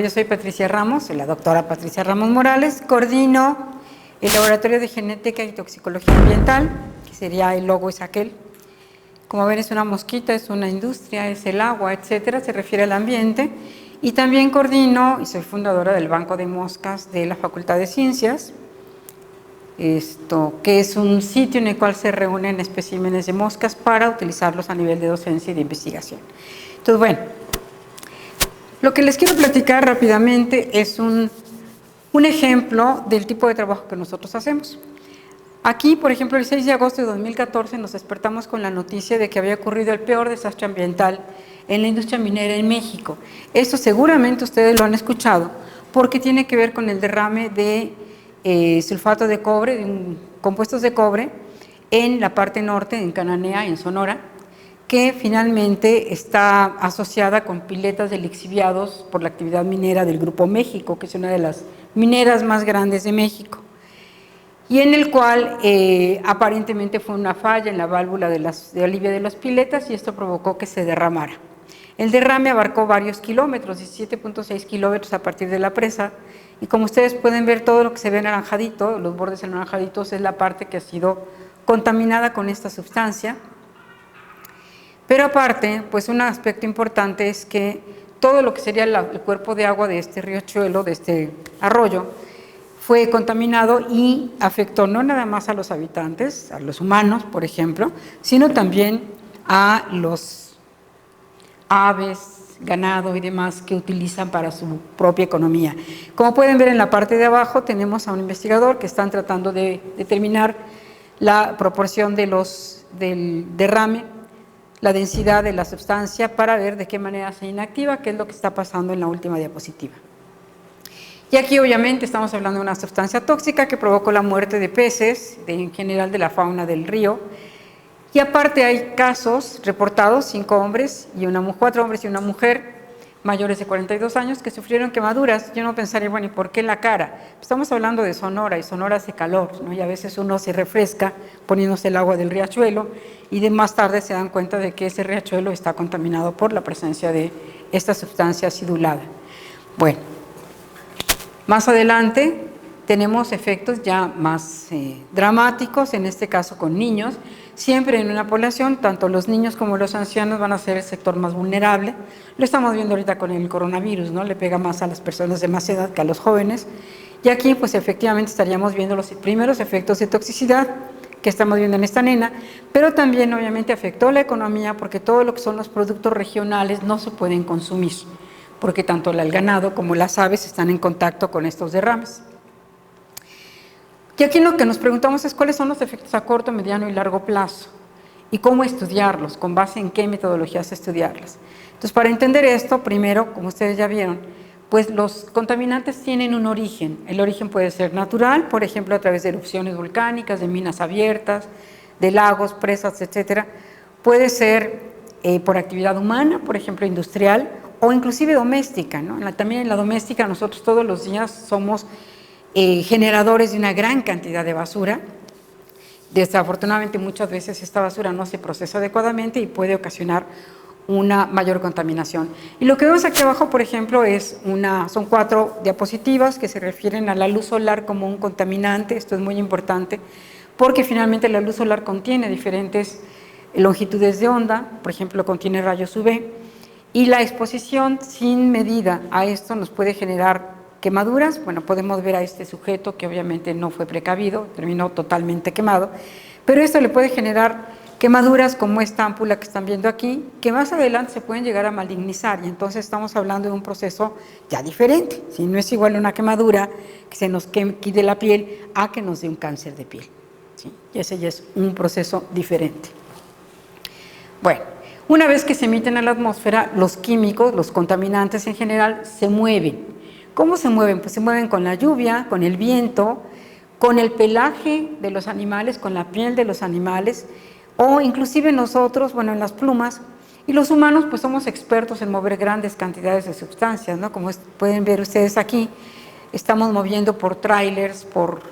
Yo soy Patricia Ramos, la doctora Patricia Ramos Morales, coordino el Laboratorio de Genética y Toxicología Ambiental, que sería el logo es aquel. Como ven, es una mosquita, es una industria, es el agua, etcétera, se refiere al ambiente. Y también coordino y soy fundadora del Banco de Moscas de la Facultad de Ciencias, que es un sitio en el cual se reúnen especímenes de moscas para utilizarlos a nivel de docencia y de investigación. Entonces, bueno, lo que les quiero platicar rápidamente es un ejemplo del tipo de trabajo que nosotros hacemos. Aquí, por ejemplo, el 6 de agosto de 2014 nos despertamos con la noticia de que había ocurrido el peor desastre ambiental en la industria minera en México. Esto seguramente ustedes lo han escuchado porque tiene que ver con el derrame de sulfato de cobre, de compuestos de cobre, en la parte norte, en Cananea, en Sonora, que finalmente está asociada con piletas de lixiviados por la actividad minera del Grupo México, que es una de las mineras más grandes de México, y en el cual aparentemente fue una falla en la válvula de alivio de las piletas y esto provocó que se derramara. El derrame abarcó varios kilómetros, 17.6 kilómetros a partir de la presa, y como ustedes pueden ver, todo lo que se ve anaranjadito, los bordes anaranjaditos, es la parte que ha sido contaminada con esta sustancia. Pero aparte, pues un aspecto importante es que todo lo que sería el cuerpo de agua de este riachuelo, de este arroyo, fue contaminado y afectó no nada más a los habitantes, a los humanos, por ejemplo, sino también a los aves, ganado y demás que utilizan para su propia economía. Como pueden ver en la parte de abajo tenemos a un investigador que están tratando de determinar la proporción del derrame, la densidad de la sustancia para ver de qué manera se inactiva, qué es lo que está pasando en la última diapositiva. Y aquí obviamente estamos hablando de una sustancia tóxica que provocó la muerte de peces, en general de la fauna del río. Y aparte hay casos reportados, 4 hombres y una mujer mayores de 42 años que sufrieron quemaduras. Yo no pensaría, bueno, ¿y por qué en la cara? Estamos hablando de Sonora y Sonora hace calor, ¿no? Y a veces uno se refresca poniéndose el agua del riachuelo y de más tarde se dan cuenta de que ese riachuelo está contaminado por la presencia de esta sustancia acidulada. Bueno, más adelante tenemos efectos ya más dramáticos, en este caso con niños. Siempre en una población, tanto los niños como los ancianos van a ser el sector más vulnerable. Lo estamos viendo ahorita con el coronavirus, ¿no? Le pega más a las personas de más edad que a los jóvenes. Y aquí, pues efectivamente estaríamos viendo los primeros efectos de toxicidad que estamos viendo en esta nena, pero también obviamente afectó la economía porque todo lo que son los productos regionales no se pueden consumir, porque tanto el ganado como las aves están en contacto con estos derrames. Y aquí lo que nos preguntamos es cuáles son los efectos a corto, mediano y largo plazo y cómo estudiarlos, con base en qué metodologías estudiarlas. Entonces, para entender esto, primero, como ustedes ya vieron, pues los contaminantes tienen un origen. El origen puede ser natural, por ejemplo, a través de erupciones volcánicas, de minas abiertas, de lagos, presas, etcétera. Puede ser por actividad humana, por ejemplo, industrial, o inclusive doméstica, ¿no? También en la doméstica nosotros todos los días somos generadores de una gran cantidad de basura. Desafortunadamente muchas veces esta basura no se procesa adecuadamente y puede ocasionar una mayor contaminación. Y lo que vemos aquí abajo, por ejemplo, son 4 diapositivas que se refieren a la luz solar como un contaminante. Esto es muy importante porque finalmente la luz solar contiene diferentes longitudes de onda, por ejemplo, contiene rayos UV, y la exposición sin medida a esto nos puede generar quemaduras. Bueno, podemos ver a este sujeto que obviamente no fue precavido, terminó totalmente quemado, pero esto le puede generar quemaduras como esta ámpula que están viendo aquí, que más adelante se pueden llegar a malignizar, y entonces estamos hablando de un proceso ya diferente. Si no es igual una quemadura que se nos quite la piel a que nos dé un cáncer de piel, ¿sí? Y ese ya es un proceso diferente. Bueno, una vez que se emiten a la atmósfera, los químicos, los contaminantes en general, se mueven. ¿Cómo se mueven? Pues se mueven con la lluvia, con el viento, con el pelaje de los animales, con la piel de los animales, o inclusive nosotros, bueno, en las plumas. Y los humanos pues somos expertos en mover grandes cantidades de sustancias, ¿no? Como pueden ver ustedes aquí, estamos moviendo por trailers, por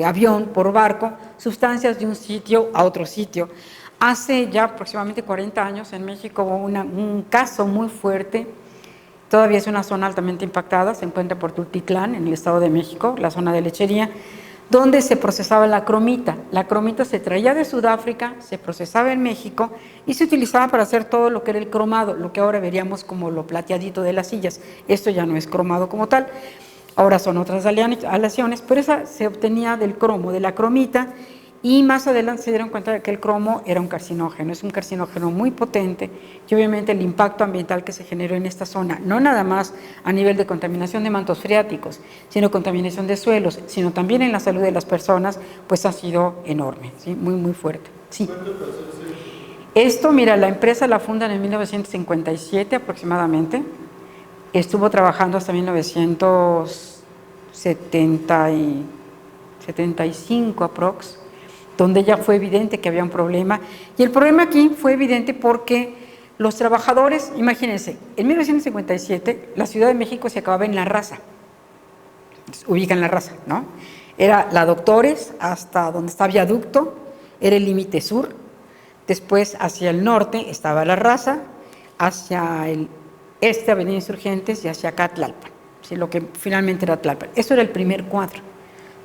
avión, por barco, sustancias de un sitio a otro sitio. Hace ya aproximadamente 40 años en México hubo un caso muy fuerte Todavía es una zona altamente impactada, se encuentra por Tultitlán, en el Estado de México, la zona de lechería, donde se procesaba la cromita. La cromita se traía de Sudáfrica, se procesaba en México y se utilizaba para hacer todo lo que era el cromado, lo que ahora veríamos como lo plateadito de las sillas. Esto ya no es cromado como tal, ahora son otras aleaciones, pero esa se obtenía del cromo, de la cromita, y más adelante se dieron cuenta de que el cromo era un carcinógeno, es un carcinógeno muy potente, y obviamente el impacto ambiental que se generó en esta zona, no nada más a nivel de contaminación de mantos freáticos, sino contaminación de suelos, sino también en la salud de las personas, pues ha sido enorme, ¿sí? Muy, muy fuerte. Sí. Esto, mira, la empresa la fundan en 1957 aproximadamente, estuvo trabajando hasta 1975 aprox, donde ya fue evidente que había un problema. Y el problema aquí fue evidente porque los trabajadores, imagínense, en 1957 la Ciudad de México se acababa en La Raza, ubican La Raza, ¿no? Era la Doctores hasta donde está Viaducto, era el límite sur, después hacia el norte estaba La Raza, hacia el este Avenida Insurgentes y hacia acá Tlalpan, ¿sí? Lo que finalmente era Tlalpan. Eso era el primer cuadro.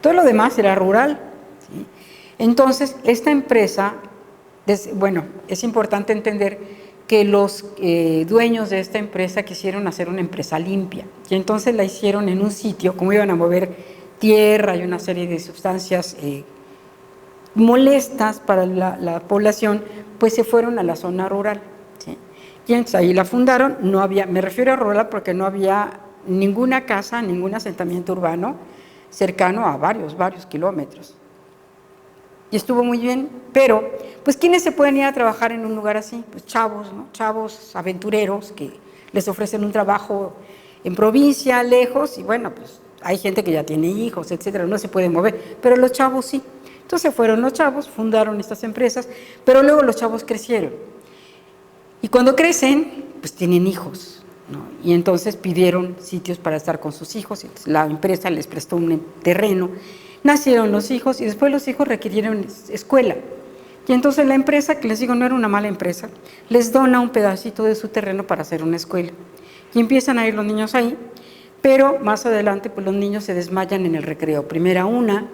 Todo lo demás era rural, ¿sí? Entonces, esta empresa, bueno, es importante entender que los dueños de esta empresa quisieron hacer una empresa limpia, y entonces la hicieron en un sitio, como iban a mover tierra y una serie de sustancias molestas para la población, pues se fueron a la zona rural, ¿sí? Y entonces ahí la fundaron, no había, me refiero a rural porque no había ninguna casa, ningún asentamiento urbano cercano a varios kilómetros. Y estuvo muy bien, pero, pues, ¿quiénes se pueden ir a trabajar en un lugar así? Pues chavos, ¿no? Chavos aventureros que les ofrecen un trabajo en provincia, lejos, y bueno, pues hay gente que ya tiene hijos, etcétera, no se puede mover, pero los chavos sí. Entonces fueron los chavos, fundaron estas empresas, pero luego los chavos crecieron. Y cuando crecen, pues tienen hijos, ¿no? Y entonces pidieron sitios para estar con sus hijos, y la empresa les prestó un terreno. Nacieron los hijos y después los hijos requirieron escuela. Y entonces la empresa, que les digo no era una mala empresa, les dona un pedacito de su terreno para hacer una escuela. Y empiezan a ir los niños ahí, pero más adelante pues los niños se desmayan en el recreo. Primero una,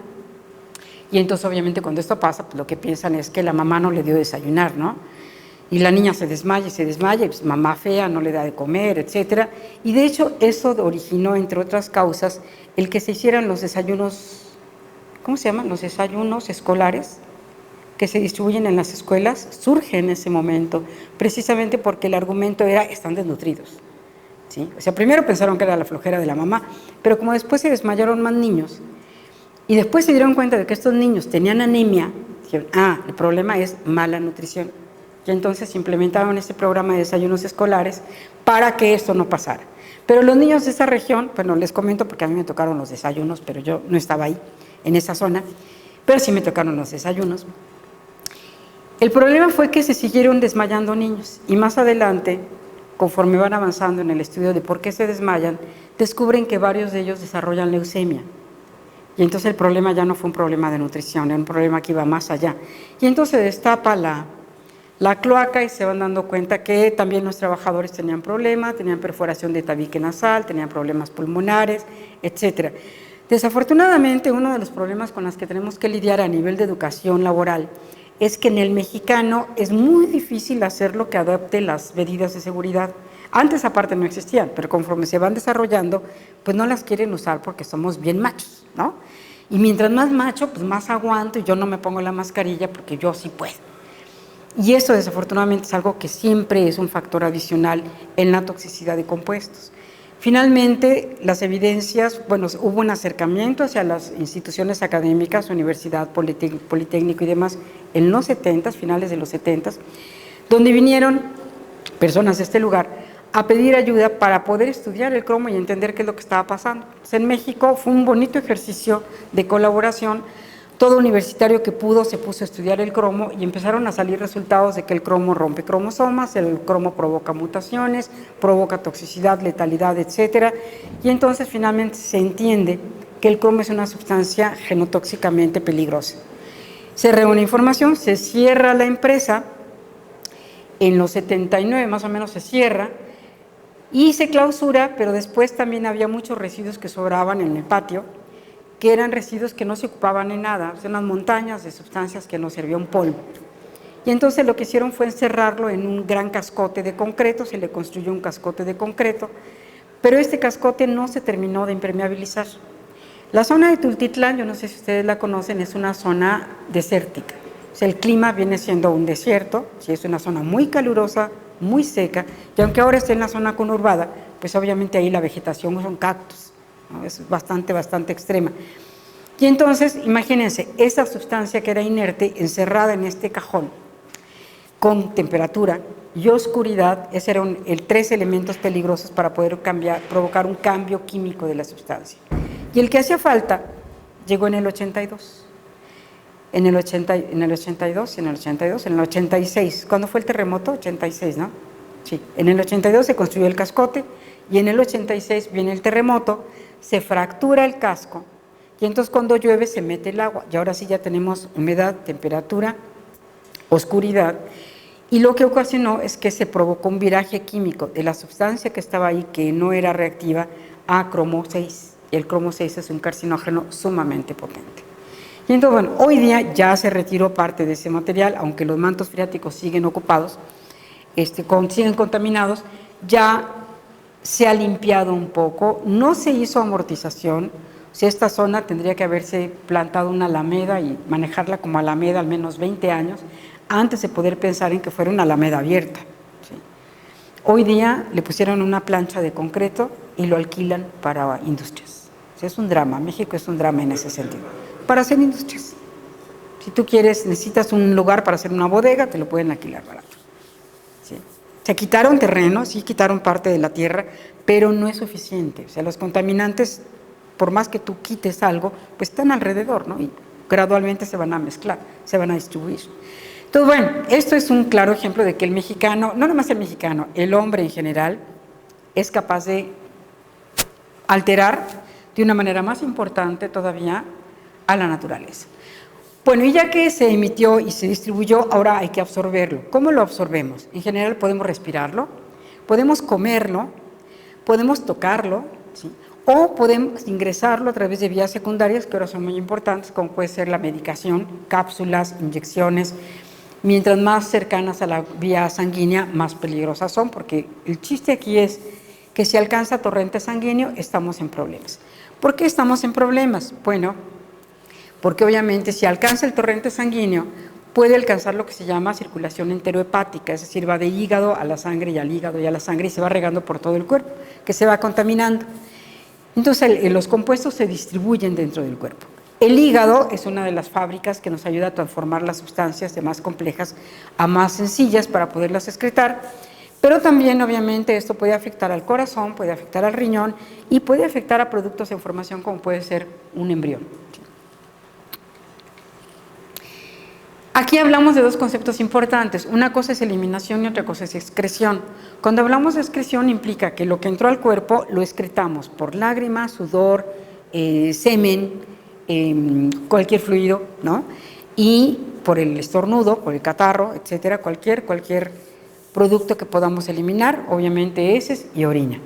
y entonces obviamente cuando esto pasa, pues lo que piensan es que la mamá no le dio desayunar, ¿no? Y la niña se desmaya, y pues mamá fea no le da de comer, etcétera. Y de hecho eso originó, entre otras causas, el que se hicieran los desayunos, ¿cómo se llaman? Los desayunos escolares que se distribuyen en las escuelas, surge en ese momento, precisamente porque el argumento era, están desnutridos, ¿sí? O sea, primero pensaron que era la flojera de la mamá, pero como después se desmayaron más niños, y después se dieron cuenta de que estos niños tenían anemia, dijeron, el problema es mala nutrición. Y entonces implementaron este programa de desayunos escolares para que esto no pasara. Pero los niños de esa región, bueno, les comento porque a mí me tocaron los desayunos, pero yo no estaba ahí, en esa zona, pero sí me tocaron los desayunos. El problema fue que se siguieron desmayando niños, y más adelante, conforme van avanzando en el estudio de por qué se desmayan, descubren que varios de ellos desarrollan leucemia. Y entonces el problema ya no fue un problema de nutrición, era un problema que iba más allá. Y entonces destapa la cloaca y se van dando cuenta que también los trabajadores tenían problemas, tenían perforación de tabique nasal, tenían problemas pulmonares, etcétera. Desafortunadamente, uno de los problemas con los que tenemos que lidiar a nivel de educación laboral es que en el mexicano es muy difícil hacerlo que adopte las medidas de seguridad. Antes aparte no existían, pero conforme se van desarrollando, pues no las quieren usar porque somos bien machos, ¿no? Y mientras más macho, pues más aguanto, y yo no me pongo la mascarilla porque yo sí puedo. Y eso desafortunadamente es algo que siempre es un factor adicional en la toxicidad de compuestos. Finalmente, las evidencias, bueno, hubo un acercamiento hacia las instituciones académicas, universidad, politécnico y demás, en los 70s, finales de los 70s, donde vinieron personas de este lugar a pedir ayuda para poder estudiar el cromo y entender qué es lo que estaba pasando. Entonces, en México fue un bonito ejercicio de colaboración. Todo universitario que pudo se puso a estudiar el cromo y empezaron a salir resultados de que el cromo rompe cromosomas, el cromo provoca mutaciones, provoca toxicidad, letalidad, etcétera. Y entonces finalmente se entiende que el cromo es una sustancia genotóxicamente peligrosa. Se reúne información, se cierra la empresa, en los 79 más o menos se cierra, y se clausura, pero después también había muchos residuos que sobraban en el patio, que eran residuos que no se ocupaban en nada, o sea, unas montañas de sustancias que nos servían polvo. Y entonces lo que hicieron fue encerrarlo en un gran cascote de concreto, se le construyó un cascote de concreto, pero este cascote no se terminó de impermeabilizar. La zona de Tultitlán, yo no sé si ustedes la conocen, es una zona desértica. O sea, el clima viene siendo un desierto, sí, es una zona muy calurosa, muy seca, y aunque ahora esté en la zona conurbada, pues obviamente ahí la vegetación son cactus, ¿no? Es bastante extrema. Y entonces, imagínense, esa sustancia que era inerte, encerrada en este cajón, con temperatura y oscuridad, esos eran tres elementos peligrosos para poder provocar un cambio químico de la sustancia. Y el que hacía falta llegó en el 82. En el 86. ¿Cuándo fue el terremoto? 86, ¿no? Sí, en el 82 se construyó el cascote y en el 86 viene el terremoto, se fractura el casco y entonces cuando llueve se mete el agua y ahora sí ya tenemos humedad, temperatura, oscuridad. Y lo que ocasionó es que se provocó un viraje químico de la sustancia que estaba ahí, que no era reactiva, a cromo 6. Y el cromo 6 es un carcinógeno sumamente potente. Y entonces, bueno, hoy día ya se retiró parte de ese material, aunque los mantos freáticos siguen ocupados, siguen contaminados, ya se ha limpiado un poco, no se hizo amortización. O sea, esta zona tendría que haberse plantado una alameda y manejarla como alameda al menos 20 años, antes de poder pensar en que fuera una alameda abierta. ¿Sí? Hoy día le pusieron una plancha de concreto y lo alquilan para industrias. O sea, es un drama, México es un drama en ese sentido, para hacer industrias. Si tú quieres, necesitas un lugar para hacer una bodega, te lo pueden alquilar barato. ¿Sí? Se quitaron terrenos, sí quitaron parte de la tierra, pero no es suficiente. O sea, los contaminantes, por más que tú quites algo, pues están alrededor, ¿no? Y gradualmente se van a mezclar, se van a distribuir. Entonces, bueno, esto es un claro ejemplo de que el mexicano, no nomás el mexicano, el hombre en general, es capaz de alterar de una manera más importante todavía a la naturaleza. Bueno, y ya que se emitió y se distribuyó, ahora hay que absorberlo. ¿Cómo lo absorbemos? En general podemos respirarlo, podemos comerlo, podemos tocarlo, ¿sí? O podemos ingresarlo a través de vías secundarias que ahora son muy importantes, como puede ser la medicación, cápsulas, inyecciones. Mientras más cercanas a la vía sanguínea, más peligrosas son, porque el chiste aquí es que si alcanza torrente sanguíneo, estamos en problemas. ¿Por qué estamos en problemas? Bueno, porque obviamente si alcanza el torrente sanguíneo, puede alcanzar lo que se llama circulación enterohepática, es decir, va de hígado a la sangre y al hígado y a la sangre y se va regando por todo el cuerpo, que se va contaminando. Entonces, los compuestos se distribuyen dentro del cuerpo. El hígado es una de las fábricas que nos ayuda a transformar las sustancias de más complejas a más sencillas para poderlas excretar, pero también obviamente esto puede afectar al corazón, puede afectar al riñón y puede afectar a productos en formación como puede ser un embrión. Aquí hablamos de dos conceptos importantes, una cosa es eliminación y otra cosa es excreción. Cuando hablamos de excreción implica que lo que entró al cuerpo lo excretamos por lágrimas, sudor, semen, cualquier fluido, ¿no? Y por el estornudo, por el catarro, etcétera, cualquier producto que podamos eliminar, obviamente heces y orina.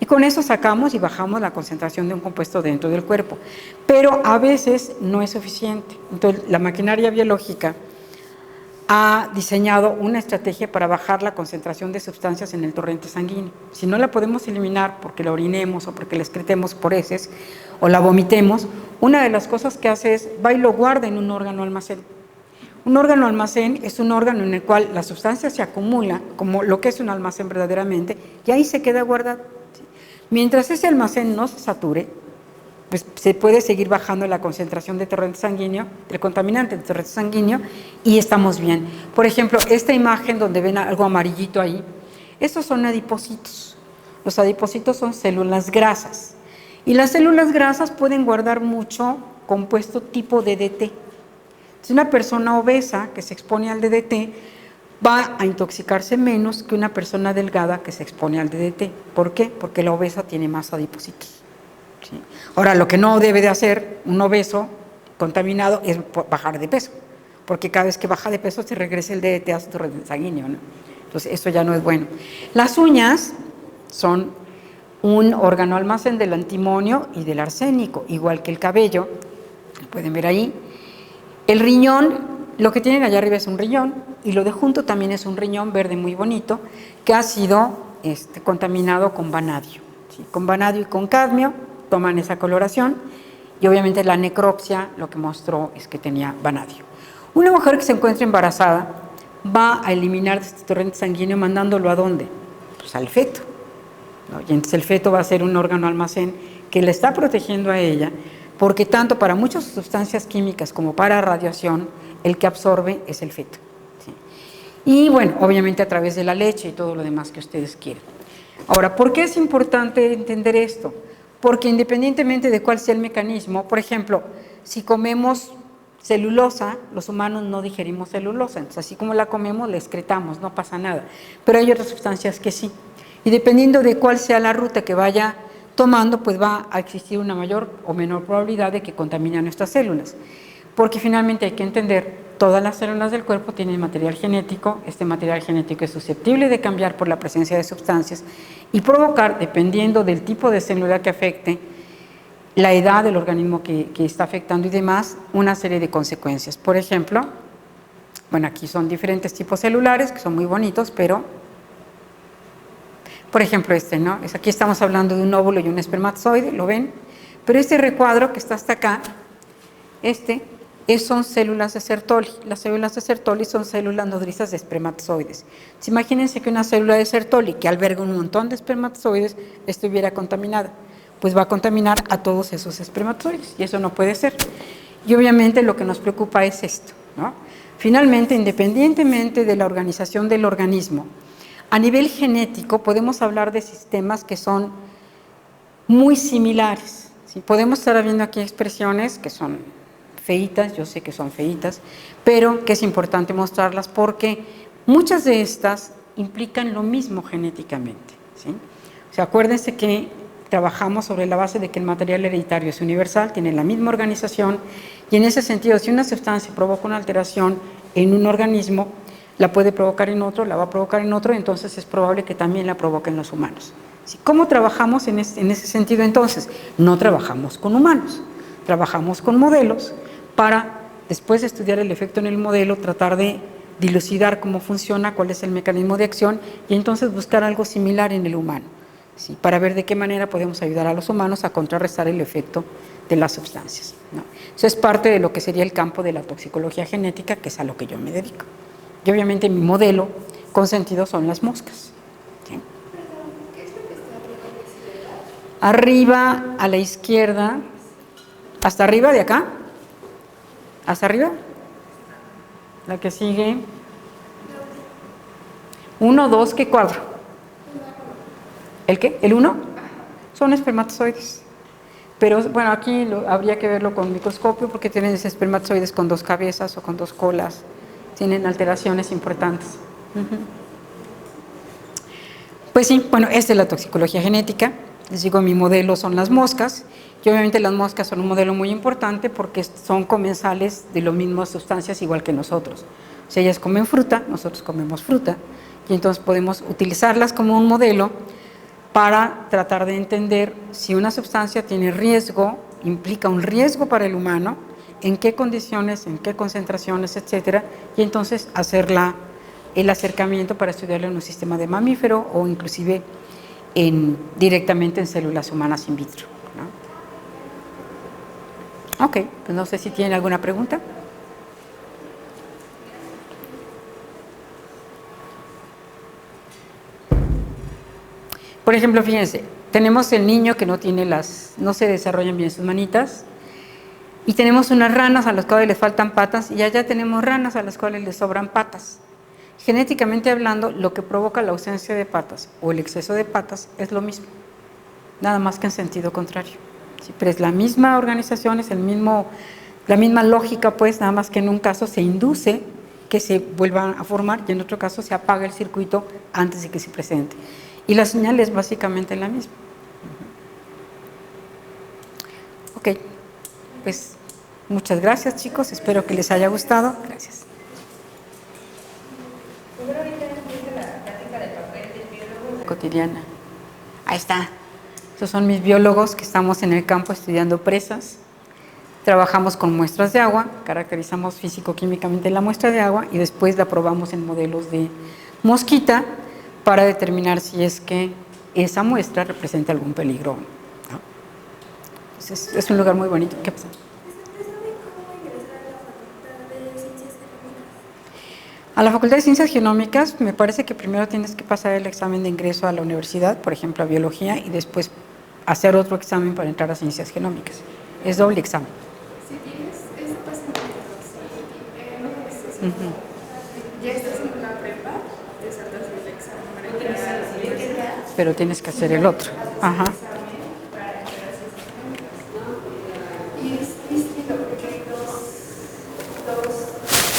Y con eso sacamos y bajamos la concentración de un compuesto dentro del cuerpo. Pero a veces no es suficiente. Entonces, la maquinaria biológica ha diseñado una estrategia para bajar la concentración de sustancias en el torrente sanguíneo. Si no la podemos eliminar porque la orinemos o porque la excretemos por heces o la vomitemos, una de las cosas que hace es va y lo guarda en un órgano almacén. Un órgano almacén es un órgano en el cual la sustancia se acumula, como lo que es un almacén verdaderamente, y ahí se queda guardado. Mientras ese almacén no se sature, pues se puede seguir bajando la concentración de torrente sanguíneo, del contaminante de torrente sanguíneo, y estamos bien. Por ejemplo, esta imagen donde ven algo amarillito ahí, esos son adipocitos. Los adipocitos son células grasas, y las células grasas pueden guardar mucho compuesto tipo DDT. Si una persona obesa que se expone al DDT va a intoxicarse menos que una persona delgada que se expone al DDT. ¿Por qué? Porque la obesa tiene más adipocitos. ¿Sí? Ahora, lo que no debe de hacer un obeso contaminado es bajar de peso, porque cada vez que baja de peso se regresa el DDT a su torrente sanguíneo, ¿no? Entonces, eso ya no es bueno. Las uñas son un órgano almacén del antimonio y del arsénico, igual que el cabello, pueden ver ahí. El riñón, lo que tienen allá arriba es un riñón, y lo de junto también es un riñón verde muy bonito, que ha sido contaminado con vanadio. ¿Sí? Con vanadio y con cadmio toman esa coloración, y obviamente la necropsia lo que mostró es que tenía vanadio. Una mujer que se encuentra embarazada va a eliminar este torrente sanguíneo mandándolo ¿a dónde? Pues al feto, ¿no? Y entonces el feto va a ser un órgano almacén que le está protegiendo a ella, porque tanto para muchas sustancias químicas como para radiación, el que absorbe es el feto. ¿Sí? Y bueno, obviamente a través de la leche y todo lo demás que ustedes quieren. Ahora, ¿por qué es importante entender esto? Porque independientemente de cuál sea el mecanismo, por ejemplo, si comemos celulosa, los humanos no digerimos celulosa, entonces así como la comemos, la excretamos, no pasa nada. Pero hay otras sustancias que sí. Y dependiendo de cuál sea la ruta que vaya tomando, pues va a existir una mayor o menor probabilidad de que contamine nuestras células. Porque finalmente hay que entender, todas las células del cuerpo tienen material genético, este material genético es susceptible de cambiar por la presencia de sustancias y provocar, dependiendo del tipo de célula que afecte, la edad del organismo que está afectando y demás, una serie de consecuencias. Por ejemplo, bueno, aquí son diferentes tipos celulares que son muy bonitos, pero, por ejemplo, ¿no? Aquí estamos hablando de un óvulo y un espermatozoide, ¿lo ven? Pero este recuadro que está hasta acá, son células de Sertoli. Las células de Sertoli son células nodrizas de espermatozoides. Imagínense que una célula de Sertoli que alberga un montón de espermatozoides estuviera contaminada. Pues va a contaminar a todos esos espermatozoides, y eso no puede ser. Y obviamente lo que nos preocupa es esto, ¿no? Finalmente, independientemente de la organización del organismo, a nivel genético podemos hablar de sistemas que son muy similares, ¿sí? Podemos estar viendo aquí expresiones que son feitas, yo sé que son feitas, pero que es importante mostrarlas porque muchas de estas implican lo mismo genéticamente, ¿sí? O sea, acuérdense que trabajamos sobre la base de que el material hereditario es universal, tiene la misma organización, y en ese sentido, si una sustancia provoca una alteración en un organismo, la puede provocar en otro, la va a provocar en otro, entonces es probable que también la provoque en los humanos. ¿Cómo trabajamos en ese sentido entonces? No trabajamos con humanos, trabajamos con modelos para, después de estudiar el efecto en el modelo, tratar de dilucidar cómo funciona, cuál es el mecanismo de acción, y entonces buscar algo similar en el humano. ¿Sí? Para ver de qué manera podemos ayudar a los humanos a contrarrestar el efecto de las sustancias, ¿no? Eso es parte de lo que sería el campo de la toxicología genética, que es a lo que yo me dedico. Y obviamente mi modelo consentido son las moscas. ¿Sí? Arriba, a la izquierda, hasta arriba de acá, hasta arriba, la que sigue, 1, 2, ¿qué cuadro? ¿El qué? ¿El 1? Son espermatozoides. Pero bueno, aquí habría que verlo con microscopio porque tienen espermatozoides con 2 cabezas o con 2 colas. Tienen alteraciones importantes. Pues sí, bueno, esta es la toxicología genética. Les digo, mi modelo son las moscas. Y obviamente las moscas son un modelo muy importante porque son comensales de las mismas sustancias igual que nosotros. O sea, ellas comen fruta, nosotros comemos fruta. Y entonces podemos utilizarlas como un modelo para tratar de entender si una sustancia tiene riesgo, implica un riesgo para el humano, en qué condiciones, en qué concentraciones, etcétera, y entonces hacer el acercamiento para estudiarlo en un sistema de mamífero o inclusive directamente en células humanas in vitro, ¿no? Ok, pues no sé si tienen alguna pregunta. Por ejemplo, fíjense, tenemos el niño que no se desarrollan bien sus manitas, y tenemos unas ranas a las cuales les faltan patas, y allá tenemos ranas a las cuales les sobran patas. Genéticamente hablando, lo que provoca la ausencia de patas o el exceso de patas es lo mismo, nada más que en sentido contrario. Sí, pero es la misma organización, es la misma lógica, pues, nada más que en un caso se induce que se vuelvan a formar y en otro caso se apaga el circuito antes de que se presente. Y la señal es básicamente la misma. Ok, pues muchas gracias, chicos, espero que les haya gustado. Gracias. Cotidiana. Ahí está. Estos son mis biólogos que estamos en el campo estudiando presas. Trabajamos con muestras de agua, caracterizamos físico-químicamente la muestra de agua y después la probamos en modelos de mosquita para determinar si es que esa muestra representa algún peligro, ¿no? Entonces, es un lugar muy bonito. ¿Qué pasa? A la Facultad de Ciencias Genómicas me parece que primero tienes que pasar el examen de ingreso a la universidad, por ejemplo a biología, y después hacer otro examen para entrar a Ciencias Genómicas. Es doble examen. Si tienes ese pasamiento, si ya estás en la prepa, te saltas el examen para entrar a la universidad. Pero tienes que hacer el otro. Ajá.